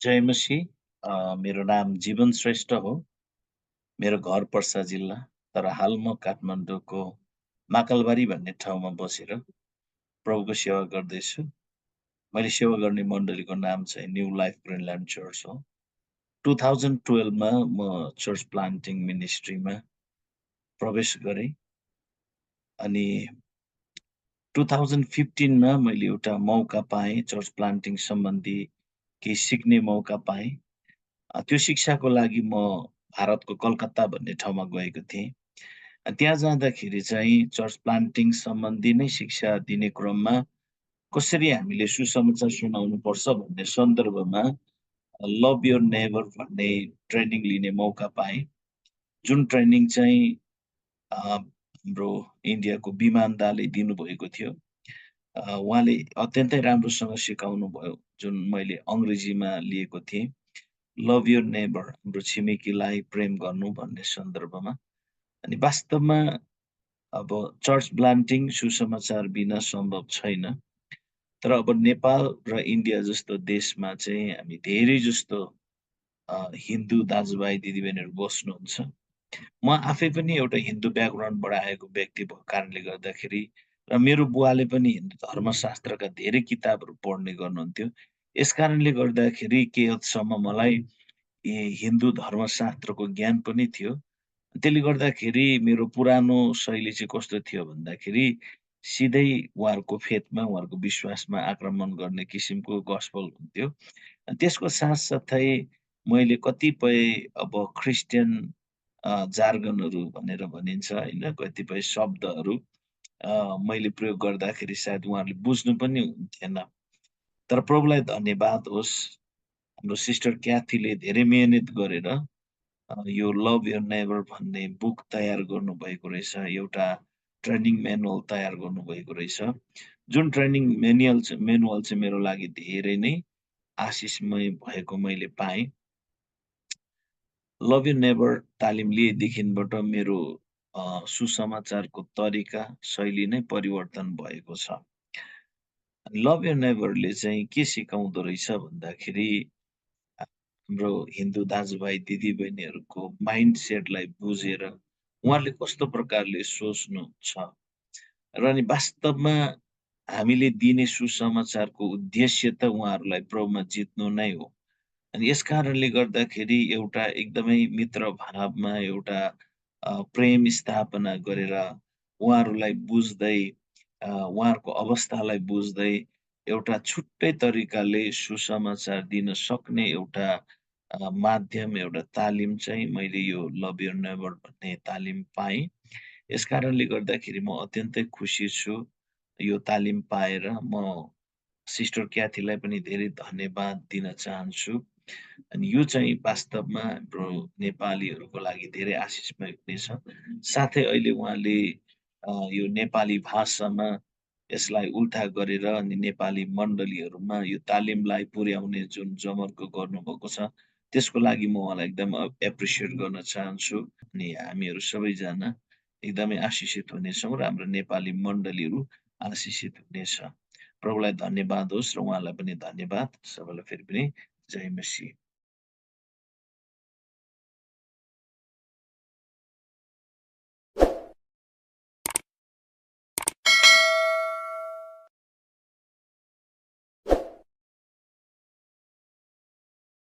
जय मसी। मेरो नाम जीवन श्रेष्ठ हो। मेरो घर पर्सा जिल्ला। तर हाल म काठमाडौँको माकलबारी भन्ने ठाउँमा बसेर प्रभुको सेवा गर्दैछु। मैले सेवा गर्ने मण्डलीको नाम चाहिँ न्यू लाइफ ग्रिनल्यान्ड चर्च हो। 2012 मा म चर्च प्लान्टिङ मिनिस्ट्रीमा प्रवेश गरेँ अनि 2015 मा मैले एउटा मौका पाएँ, चर्च प्लान्टिङ सम्बन्धी केही सिक्ने मौका पाएँ। त्यो शिक्षाको लागि म भारतको कलकत्ता भन्ने ठाउँमा गएको थिएँ। त्यहाँ जाँदाखेरि चाहिँ चर्च प्लान्टिङ सम्बन्धी नै शिक्षा दिने क्रममा कसरी हामीले सुसमाचार सुनाउनुपर्छ भन्ने सन्दर्भमा लभ योर नेबर भन्ने ट्रेनिङ लिने मौका पाएँ। जुन ट्रेनिङ चाहिँ हाम्रो इन्डियाको विमान दाले दिनुभएको थियो। उहाँले अत्यन्तै राम्रोसँग सिकाउनु भयो, जुन मैले अङ्ग्रेजीमा लिएको थिएँ। लभ योर नेबर, हाम्रो छिमेकीलाई प्रेम गर्नु भन्ने सन्दर्भमा। अनि वास्तवमा अब चर्च प्लान्टिङ सुसमाचार बिना सम्भव छैन। तर अब नेपाल र इन्डिया जस्तो देशमा चाहिँ हामी धेरै जस्तो हिन्दू दाजुभाइ दिदीबहिनीहरू बस्नुहुन्छ। म आफै पनि एउटा हिन्दू ब्याकग्राउन्डबाट आएको व्यक्ति भएको कारणले गर्दाखेरि र मेरो बुवाले पनि हिन्दू धर्मशास्त्रका धेरै किताबहरू पढ्ने गर्नुहुन्थ्यो। यस कारणले गर्दाखेरि केही हदसम्म मलाई हिन्दू धर्मशास्त्रको ज्ञान पनि थियो। त्यसले गर्दाखेरि मेरो पुरानो शैली चाहिँ कस्तो थियो भन्दाखेरि सिधै उहाँहरूको फेथमा, उहाँहरूको विश्वासमा आक्रमण गर्ने किसिमको गस्पल हुन्थ्यो। त्यसको साथसाथै मैले कतिपय अब क्रिस्चियन जार्गनहरू भनेर भनिन्छ होइन, कतिपय शब्दहरू मैले प्रयोग गर्दाखेरि सायद उहाँहरूले बुझ्नु पनि हुन्थेन। तर प्रभुलाई धन्यवाद होस्, हाम्रो सिस्टर क्याथीले धेरै मेहनत गरेर यो लभ योर नेबर भन्ने बुक तयार गर्नुभएको रहेछ। एउटा ट्रेनिङ म्यानुअल तयार गर्नुभएको रहेछ। जुन ट्रेनिङ म्यानुअल चाहिँ मेरो लागि धेरै नै आशिषमय भएको मैले पाएँ। लभ योर नेबर तालिम लिएदेखिबाट मेरो सुसमाचारको तरिका, शैली नै परिवर्तन भएको छ। लभ योर नेबरले चाहिँ के सिकाउँदो रहेछ भन्दाखेरि हाम्रो हिन्दू दाजुभाइ दिदीबहिनीहरूको माइन्ड सेटलाई बुझेर उहाँहरूले कस्तो प्रकारले सोच्नुहुन्छ र नि वास्तवमा हामीले दिने सुसमाचारको उद्देश्य त उहाँहरूलाई प्रभुमा जित्नु नै हो। अनि यस कारणले गर्दाखेरि एउटा एकदमै मित्र भावमा एउटा प्रेम स्थापना गरेर उहाँहरूलाई बुझ्दै उहाँहरूको अवस्थालाई बुझ्दै एउटा छुट्टै तरिकाले सुसमाचार दिन सक्ने एउटा माध्यम, एउटा तालिम चाहिँ मैले यो लभ योर नेबर भन्ने तालिम पाएँ। यस कारणले गर्दाखेरि म अत्यन्तै खुसी छु यो तालिम पाएर। म सिस्टर क्याथीलाई पनि धेरै धन्यवाद दिन चाहन्छु। अनि यो चाहिँ वास्तवमा हाम्रो नेपालीहरूको लागि धेरै आशिषमय हुनेछ। साथै अहिले उहाँले यो नेपाली भाषामा यसलाई उल्था गरेर अनि नेपाली मण्डलीहरूमा यो तालिमलाई पुर्याउने जुन जमर्को गर्नुभएको छ, त्यसको लागि म उहाँलाई एकदम एप्रिसिएट गर्न चाहन्छु। अनि हामीहरू सबैजना एकदमै आशिषित हुनेछौँ र हाम्रो नेपाली मण्डलीहरू आशिषित हुनेछ। प्रभुलाई धन्यवाद होस् र उहाँलाई पनि धन्यवाद। सबैलाई फेरि पनि जय मसीह।